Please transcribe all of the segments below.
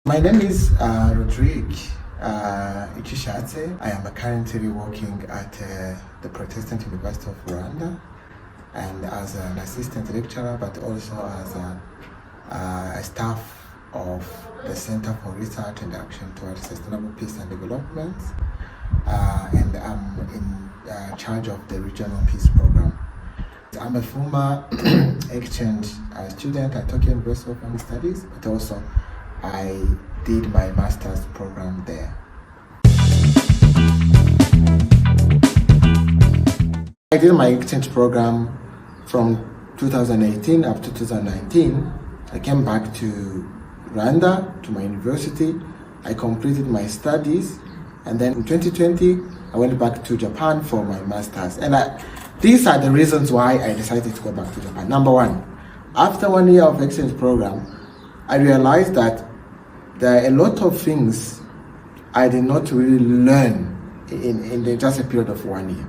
My name is Rodrigue Ichiichie. I am currently working at the Protestant University of Rwanda and as an assistant lecturer, but also as a staff of the Center for Research and Action towards Sustainable Peace and Development, and I'm in charge of the Regional Peace Program. I'm a former exchange student at Tokyo University of Home Studies, but also I did my master's program there. I did my exchange program from 2018 up to 2019. I came back to Rwanda, to my university. I completed my studies, and then in 2020, I went back to Japan for my master's. And these are the reasons why I decided to go back to Japan. Number one, after 1 year of exchange program, I realized that there are a lot of things I did not really learn in just a period of 1 year.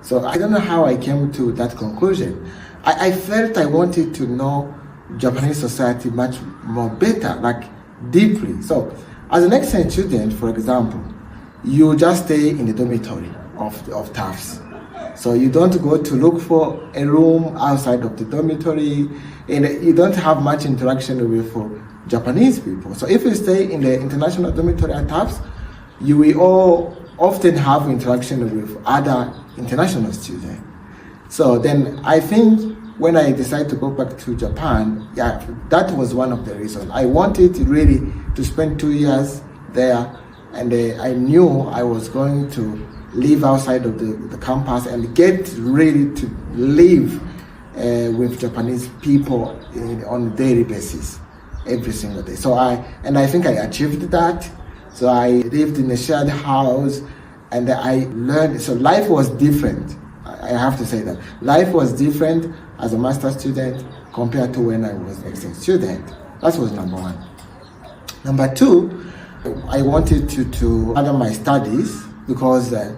So I don't know how I came to that conclusion. I felt I wanted to know Japanese society much more better, like deeply. So as an exchange student, for example, you just stay in the dormitory of TAFs. So you don't go to look for a room outside of the dormitory, and you don't have much interaction with Japanese people. So if you stay in the international dormitory at TAFs, you will all often have interaction with other international students. So then I think when I decided to go back to Japan, that was one of the reasons. I wanted really to spend 2 years there, and I knew I was going to live outside of the campus and get ready to live with Japanese people on a daily basis, every single day. So I think I achieved that. So I lived in a shared house, and I learned. So life was different. I have to say that life was different as a master's student compared to when I was an exchange student. That was number one. Number two, I wanted to further my studies because as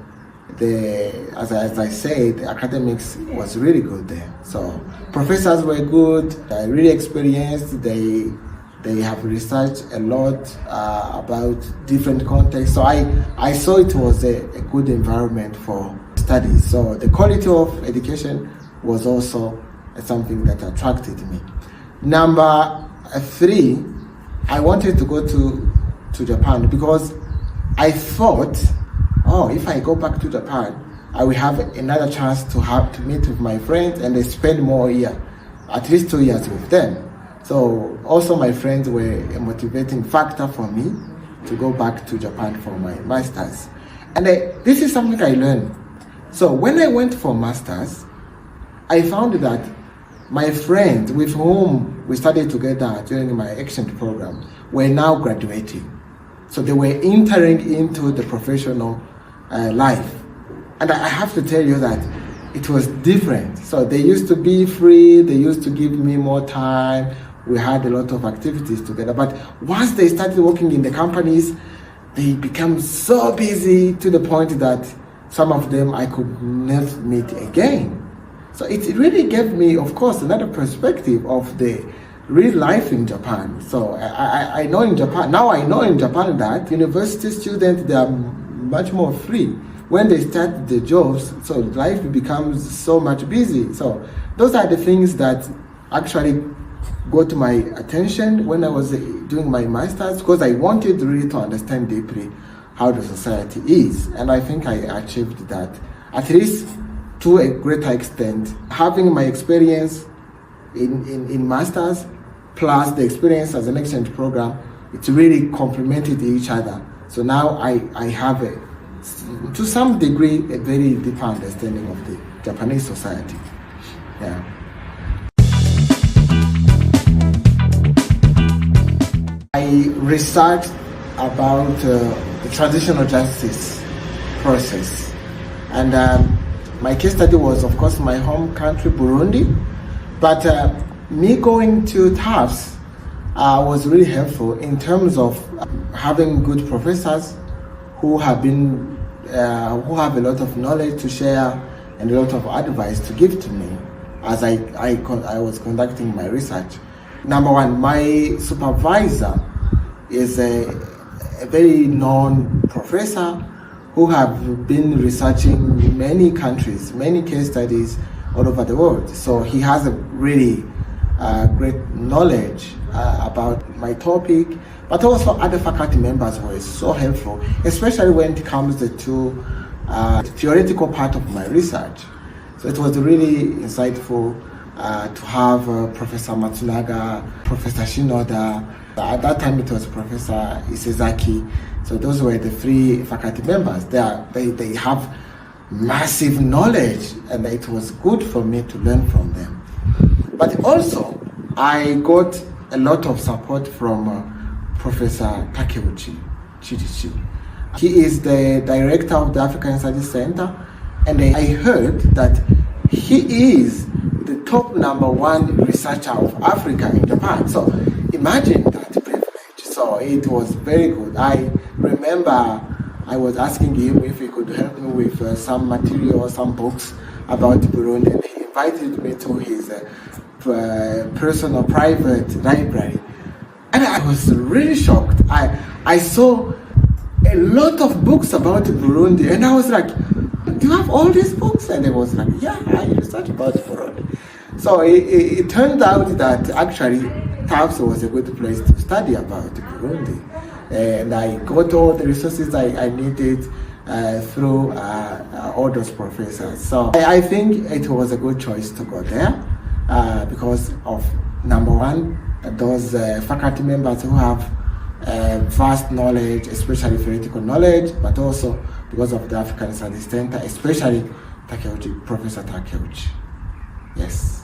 I said, the academics was really good there. So professors were good, really experienced. They have researched a lot about different contexts. So I saw it was a good environment for studies. So the quality of education was also something that attracted me. Number three, I wanted to go to Japan because I thought, if I go back to Japan, I will have another chance to meet with my friends and spend more year, at least 2 years with them. So also my friends were a motivating factor for me to go back to Japan for my master's. And this is something I learned. So when I went for master's, I found that my friends with whom we studied together during my exchange program were now graduating. So they were entering into the professional life. And I have to tell you that it was different. So they used to be free, they used to give me more time, we had a lot of activities together. But once they started working in the companies, they became so busy to the point that some of them I could never meet again. So it really gave me, of course, another perspective of the real life in Japan. So I know in Japan, now I know in Japan that university students, they are much more free. When they start the jobs, so life becomes so much busy. So those are the things that actually got my attention when I was doing my master's, because I wanted really to understand deeply how the society is. And I think I achieved that, at least to a greater extent. Having my experience in master's plus the experience as an exchange program, it really complemented each other. So now I have, to some degree, a very deep understanding of the Japanese society. Yeah. I researched about the transitional justice process, and my case study was, of course, my home country, Burundi. But me going to TAFs was really helpful in terms of having good professors who have a lot of knowledge to share and a lot of advice to give to me as I was conducting my research. Number one, my supervisor is a very known professor who have been researching many countries, many case studies all over the world. So he has a really great knowledge about my topic, but also other faculty members were so helpful, especially when it comes to theoretical part of my research. So it was really insightful to have Professor Matsunaga, Professor Shinoda. At that time it was Professor Isezaki. So those were the three faculty members. They have massive knowledge, and it was good for me to learn from them. But also, I got a lot of support from Professor Takeuchi Chidichi. He is the director of the African Studies Center, and I heard that he is the top #1 researcher of Africa in Japan. So imagine that privilege. So it was very good. I remember I was asking him if he could help me with some material, some books about Burundi, and he invited me to his personal private library. And I was really shocked. I saw a lot of books about Burundi, and I was like, do you have all these books? And he was like, yeah, I researched about Burundi. So it turned out that actually TAFS was a good place to study about Burundi. And I got all the resources I needed through all those professors. So I think it was a good choice to go there because of #1, those faculty members who have vast knowledge, especially theoretical knowledge, but also because of the African Studies Center, especially Takeuchi, Professor Takeuchi. Yes.